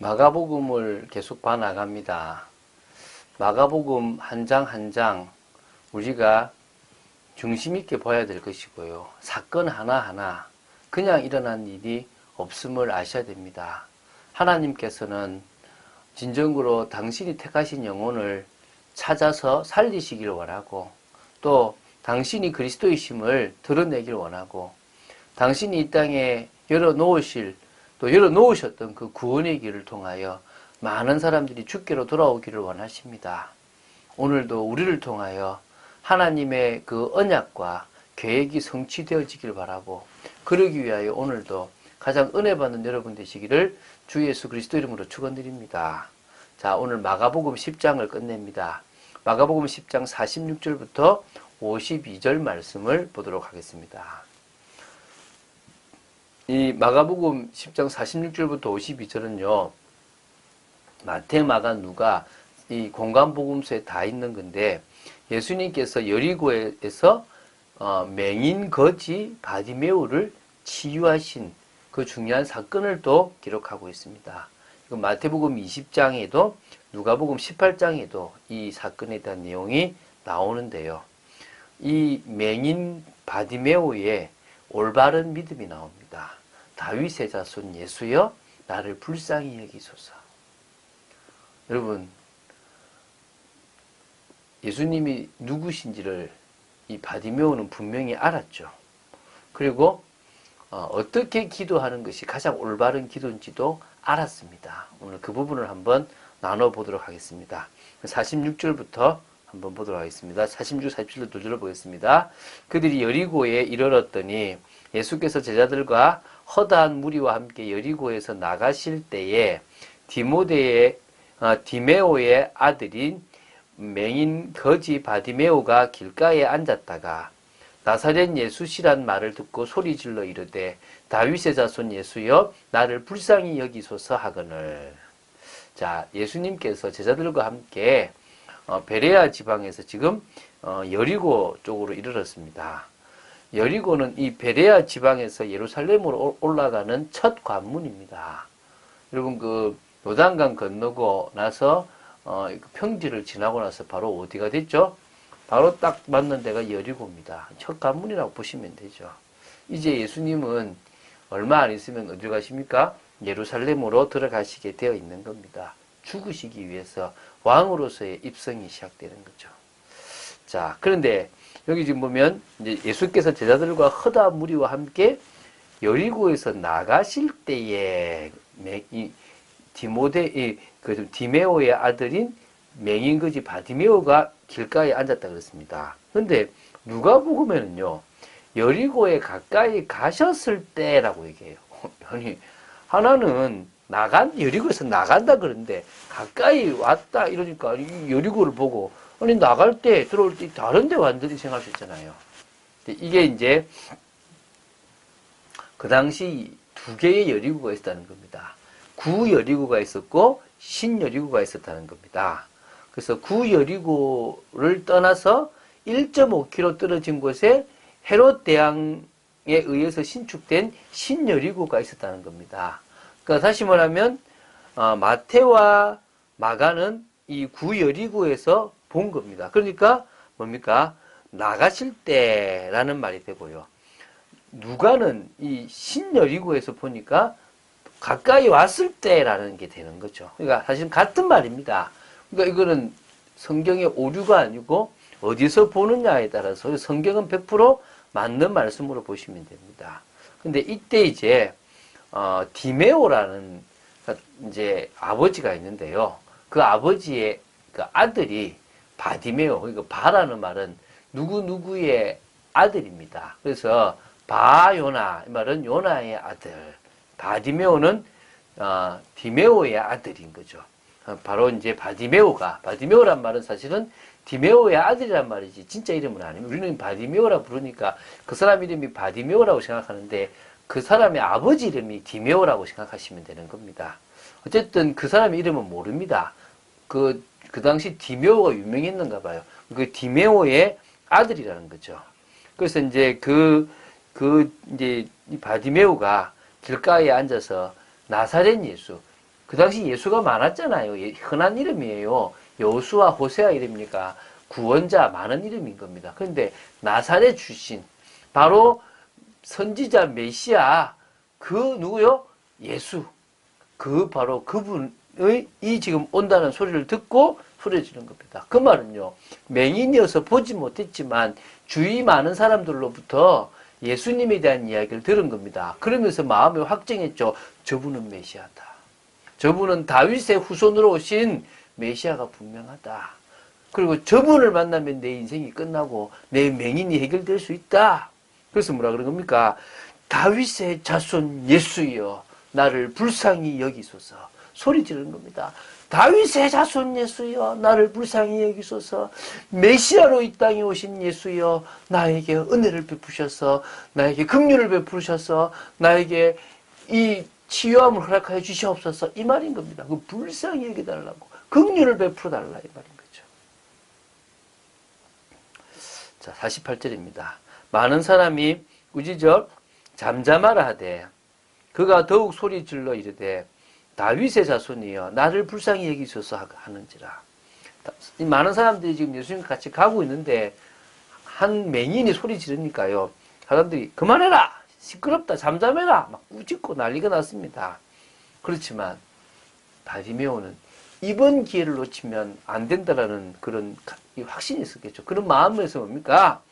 마가복음을 계속 봐나갑니다. 마가복음 한 장 한 장 우리가 중심 있게 봐야 될 것이고요. 사건 하나하나 그냥 일어난 일이 없음을 아셔야 됩니다. 하나님께서는 진정으로 당신이 택하신 영혼을 찾아서 살리시기를 원하고, 또 당신이 그리스도이심을 드러내기를 원하고, 당신이 이 땅에 또 열어놓으셨던 그 구원의 길을 통하여 많은 사람들이 주께로 돌아오기를 원하십니다. 오늘도 우리를 통하여 하나님의 그 언약과 계획이 성취되어지길 바라고, 그러기 위하여 오늘도 가장 은혜 받는 여러분 되시기를 주 예수 그리스도 이름으로 축원드립니다. 자, 오늘 마가복음 10장을 끝냅니다. 마가복음 10장 46절부터 52절 말씀을 보도록 하겠습니다. 이 마가복음 10장 46절부터 52절은요, 마태, 마가, 누가 이 공간복음서에 다 있는 건데, 예수님께서 여리고에서 맹인 거지 바디메오를 치유하신 그 중요한 사건을 또 기록하고 있습니다. 마태복음 20장에도 누가복음 18장에도 이 사건에 대한 내용이 나오는데요. 이 맹인 바디메오의 올바른 믿음이 나옵니다. 다윗의 자손 예수여 나를 불쌍히 여기소서. 여러분, 예수님이 누구신지를 이 바디메오는 분명히 알았죠. 그리고 어떻게 기도하는 것이 가장 올바른 기도인지도 알았습니다. 오늘 그 부분을 한번 나눠보도록 하겠습니다. 46절부터 한번 보도록 하겠습니다. 46, 47절 두 줄을 보겠습니다. 그들이 여리고에 이르렀더니 예수께서 제자들과 허다한 무리와 함께 여리고에서 나가실 때에 디메오의 아들인 맹인 거지 바디메오가 길가에 앉았다가 나사렛 예수시란 말을 듣고 소리질러 이르되 다윗의 자손 예수여 나를 불쌍히 여기소서 하거늘. 자, 예수님께서 제자들과 함께 베레아 지방에서 지금 여리고 쪽으로 이르렀습니다. 여리고는 이 베레아 지방에서 예루살렘으로 올라가는 첫 관문입니다. 여러분, 그 요단강 건너고 나서 평지를 지나고 나서 바로 어디가 됐죠? 바로 딱 맞는 데가 여리고입니다. 첫 관문이라고 보시면 되죠. 이제 예수님은 얼마 안 있으면 어디 가십니까? 예루살렘으로 들어가시게 되어 있는 겁니다. 죽으시기 위해서 왕으로서의 입성이 시작되는 거죠. 자, 그런데 여기 지금 보면 이제 예수께서 제자들과 허다한 무리와 함께 여리고에서 나가실 때에 디메오의 아들인 맹인거지 바디메오가 길가에 앉았다 그랬습니다. 그런데 누가복음에는요, 여리고에 가까이 가셨을 때라고 얘기해요. 아니, 하나는 여리고에서 나간다 그러는데 가까이 왔다 이러니까 여리고를 보고 아니 나갈 때 들어올 때 다른 데 완전히 생각할 수 있잖아요. 이게 이제 그 당시 두 개의 여리고가 있었다는 겁니다. 구 여리고가 있었고 신 여리고가 있었다는 겁니다. 그래서 구 여리고를 떠나서 1.5km 떨어진 곳에 헤롯 대왕에 의해서 신축된 신 여리고가 있었다는 겁니다. 그러니까 다시 말하면 마태와 마가는 이 구 여리고에서 본 겁니다. 그러니까 뭡니까? 나가실 때라는 말이 되고요. 누가는 이 신 여리고에서 보니까 가까이 왔을 때라는 게 되는 거죠. 그러니까 사실 같은 말입니다. 그러니까 이거는 성경의 오류가 아니고 어디서 보느냐에 따라서 성경은 100% 맞는 말씀으로 보시면 됩니다. 근데 이때 이제 디메오라는 이제 아버지가 있는데요. 그 아버지의 그 아들이 바디메오, 그러니까 바라는 말은 누구누구의 아들입니다. 그래서 바요나, 이 말은 요나의 아들, 바디메오는 디메오의 아들인 거죠. 바로 이제 바디메오란 말은 사실은 디메오의 아들이란 말이지 진짜 이름은 아닙니다. 우리는 바디메오라 부르니까 그 사람 이름이 바디메오라고 생각하는데 그 사람의 아버지 이름이 디메오라고 생각하시면 되는 겁니다. 어쨌든 그 사람의 이름은 모릅니다. 그 당시 디메오가 유명했는가 봐요. 그 디메오의 아들이라는 거죠. 그래서 이제 이제 이 바디메오가 길가에 앉아서 나사렛 예수, 그 당시 예수가 많았잖아요. 흔한 이름이에요. 여호수아, 호세아 이름이니까 구원자 많은 이름인 겁니다. 그런데 나사렛 출신, 바로 선지자 메시아, 그 누구요? 예수. 바로 그분의 이 지금 온다는 소리를 듣고 후려지는 겁니다. 그 말은요, 맹인이어서 보지 못했지만 주위 많은 사람들로부터 예수님에 대한 이야기를 들은 겁니다. 그러면서 마음에 확정했죠. 저분은 메시아다. 저분은 다윗의 후손으로 오신 메시아가 분명하다. 그리고 저분을 만나면 내 인생이 끝나고 내 맹인이 해결될 수 있다. 그래서 뭐라 그런 겁니까? 다윗의 자손 예수여 나를 불쌍히 여기소서. 소리 지르는 겁니다. 다윗의 자손 예수여 나를 불쌍히 여기소서. 메시아로 이 땅에 오신 예수여 나에게 은혜를 베푸셔서 나에게 긍휼을 베푸셔서 나에게 이 치유함을 허락하여 주시옵소서. 이 말인 겁니다. 그 불쌍히 여겨달라고 긍휼을 베풀어 달라 이 말인 거죠. 자, 48절입니다. 많은 사람이 우지적 잠잠하라 하되 그가 더욱 소리질러 이르되 다윗의 자손이여 나를 불쌍히 여기소서 하는지라. 이 많은 사람들이 지금 예수님과 같이 가고 있는데 한 맹인이 소리 지르니까요, 사람들이 그만해라, 시끄럽다, 잠잠해라 막 꾸짖고 난리가 났습니다. 그렇지만 바디메오는 이번 기회를 놓치면 안 된다라는 그런 확신이 있었겠죠. 그런 마음에서 뭡니까?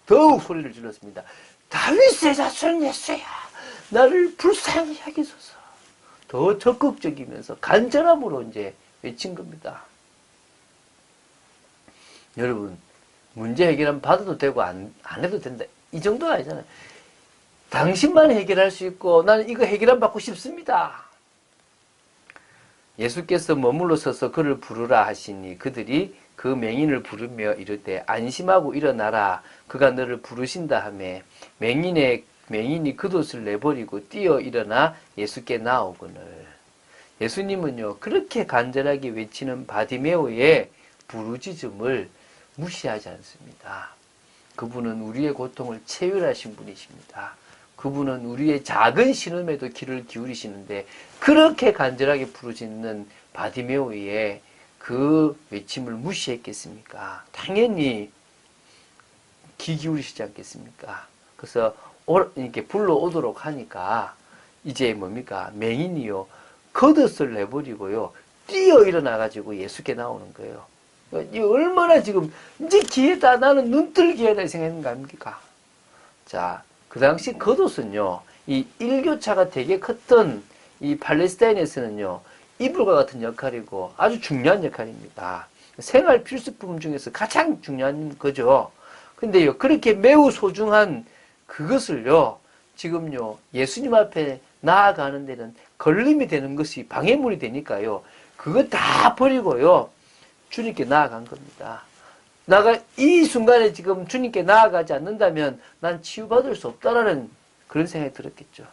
더욱 소리를 질렀습니다. 다윗의 자손 예수야 나를 불쌍히 여기소서. 더 적극적이면서 간절함으로 이제 외친 겁니다. 여러분, 문제 해결은 받아도 되고 안 해도 된다. 이 정도가 아니잖아요. 당신만 해결할 수 있고 나는 이거 해결안 받고 싶습니다. 예수께서 머물러 서서 그를 부르라 하시니 그들이 그 맹인을 부르며 이르되 안심하고 일어나라 그가 너를 부르신다 하매 맹인이 겉옷을 내버리고 뛰어 일어나 예수께 나오거늘. 예수님은요 그렇게 간절하게 외치는 바디메오의 부르짖음을 무시하지 않습니다. 그분은 우리의 고통을 체휼하신 분이십니다. 그분은 우리의 작은 신음에도 귀를 기울이시는데 그렇게 간절하게 부르짖는 바디메오의 그 외침을 무시했겠습니까? 당연히 귀 기울이시지 않겠습니까? 그래서 이렇게 불러오도록 하니까 이제 뭡니까? 맹인이요 겉옷을 내버리고요 뛰어 일어나가지고 예수께 나오는 거예요. 이 얼마나 지금 이제 기회다, 나는 눈뜰 기회다 생각하는 거 아닙니까? 자, 그 당시 겉옷은요 이 일교차가 되게 컸던 이 팔레스타인에서는요 이불과 같은 역할이고 아주 중요한 역할입니다. 생활 필수품 중에서 가장 중요한 거죠. 근데요 그렇게 매우 소중한 그것을요 지금요 예수님 앞에 나아가는 데는 걸림이 되는 것이 방해물이 되니까요 그거 다 버리고요 주님께 나아간 겁니다. 나가 이 순간에 지금 주님께 나아가지 않는다면 난 치유받을 수 없다라는 그런 생각이 들었겠죠.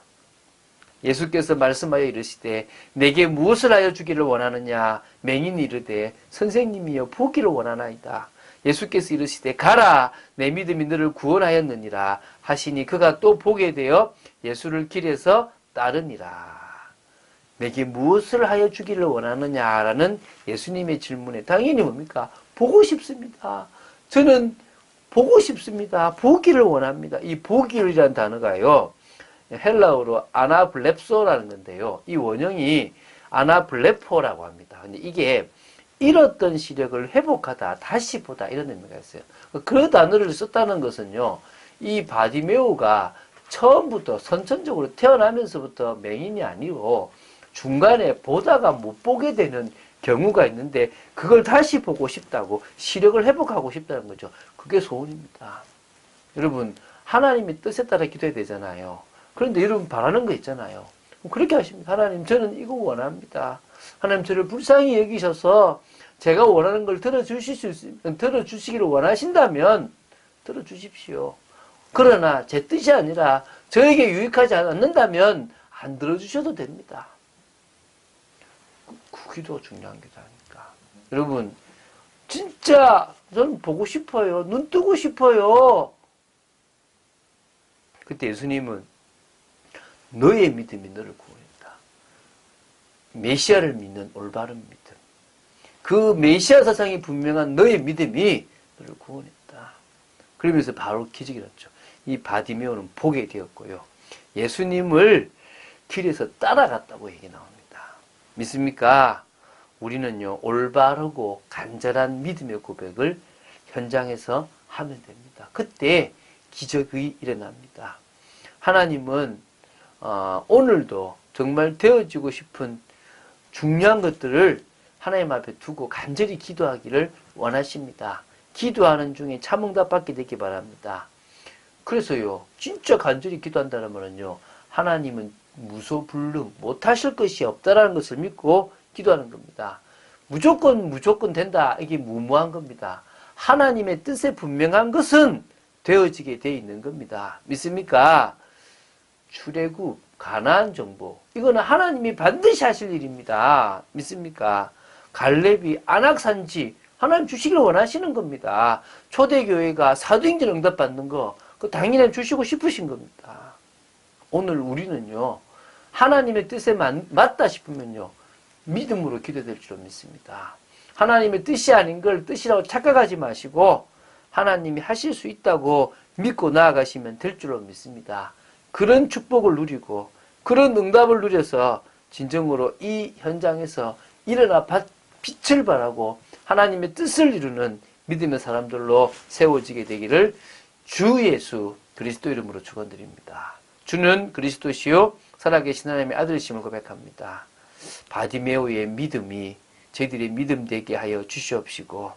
예수께서 말씀하여 이르시되 내게 무엇을 하여 주기를 원하느냐. 맹인이 이르되 선생님이여 보기를 원하나이다. 예수께서 이르시되 가라 내 믿음이 너를 구원하였느니라 하시니 그가 또 보게 되어 예수를 길에서 따르니라. 내게 무엇을 하여 주기를 원하느냐라는 예수님의 질문에 당연히 뭡니까? 보고 싶습니다. 저는 보고 싶습니다. 보기를 원합니다. 이 보기를이라는 단어가요. 헬라어로 아나블렙소라는 건데요. 이 원형이 아나블레포라고 합니다. 근데 이게 잃었던 시력을 회복하다, 다시 보다 이런 의미가 있어요. 그 단어를 썼다는 것은요. 이 바디메오가 처음부터 선천적으로 태어나면서부터 맹인이 아니고 중간에 보다가 못 보게 되는 경우가 있는데 그걸 다시 보고 싶다고 시력을 회복하고 싶다는 거죠. 그게 소원입니다. 여러분 하나님의 뜻에 따라 기도해야 되잖아요. 그런데 여러분 바라는 거 있잖아요. 그렇게 하십니다. 하나님 저는 이거 원합니다. 하나님 저를 불쌍히 여기셔서 제가 원하는 걸 들어주시기를 원하신다면 들어주십시오. 그러나 제 뜻이 아니라 저에게 유익하지 않는다면 안 들어주셔도 됩니다. 그 기도가 중요한 기도니까. 여러분 진짜 저는 보고 싶어요. 눈 뜨고 싶어요. 그때 예수님은 너의 믿음이 너를 구원했다. 메시아를 믿는 올바른 믿음. 그 메시아 사상이 분명한 너의 믿음이 너를 구원했다. 그러면서 바로 기적이 났죠. 이 바디메오는 보게 되었고요. 예수님을 길에서 따라갔다고 얘기 나옵니다. 믿습니까? 우리는요, 올바르고 간절한 믿음의 고백을 현장에서 하면 됩니다. 그때 기적이 일어납니다. 하나님은 오늘도 정말 되어지고 싶은 중요한 것들을 하나님 앞에 두고 간절히 기도하기를 원하십니다. 기도하는 중에 참응답 받게 되기 바랍니다. 그래서요, 진짜 간절히 기도한다는 말은요, 하나님은 무소불능, 못하실 것이 없다라는 것을 믿고 기도하는 겁니다. 무조건 된다. 이게 무모한 겁니다. 하나님의 뜻에 분명한 것은 되어지게 돼 있는 겁니다. 믿습니까? 출애굽, 가나안 정보, 이거는 하나님이 반드시 하실 일입니다. 믿습니까? 갈렙이 안악산지 하나님 주시기를 원하시는 겁니다. 초대교회가 사도행전 응답받는 거, 그 당연히 주시고 싶으신 겁니다. 오늘 우리는요, 하나님의 뜻에 맞다 싶으면요, 믿음으로 기도될 줄 믿습니다. 하나님의 뜻이 아닌 걸 뜻이라고 착각하지 마시고 하나님이 하실 수 있다고 믿고 나아가시면 될 줄로 믿습니다. 그런 축복을 누리고 그런 응답을 누려서 진정으로 이 현장에서 일어나 빛을 발하고 하나님의 뜻을 이루는 믿음의 사람들로 세워지게 되기를 주 예수 그리스도 이름으로 축원드립니다. 주는 그리스도시요 살아계신 하나님의 아들이심을 고백합니다. 바디메오의 믿음이 저희들의 믿음 되게 하여 주시옵시고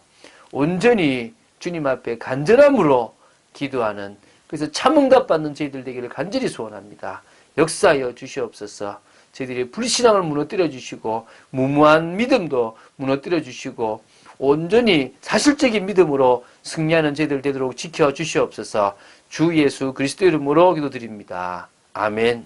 온전히 주님 앞에 간절함으로 기도하는, 그래서 참응답 받는 저희들 되기를 간절히 소원합니다. 역사하여 주시옵소서. 저희들의 불신앙을 무너뜨려 주시고 무모한 믿음도 무너뜨려 주시고 온전히 사실적인 믿음으로 승리하는 저희들 되도록 지켜 주시옵소서. 주 예수 그리스도 이름으로 기도드립니다. 아멘.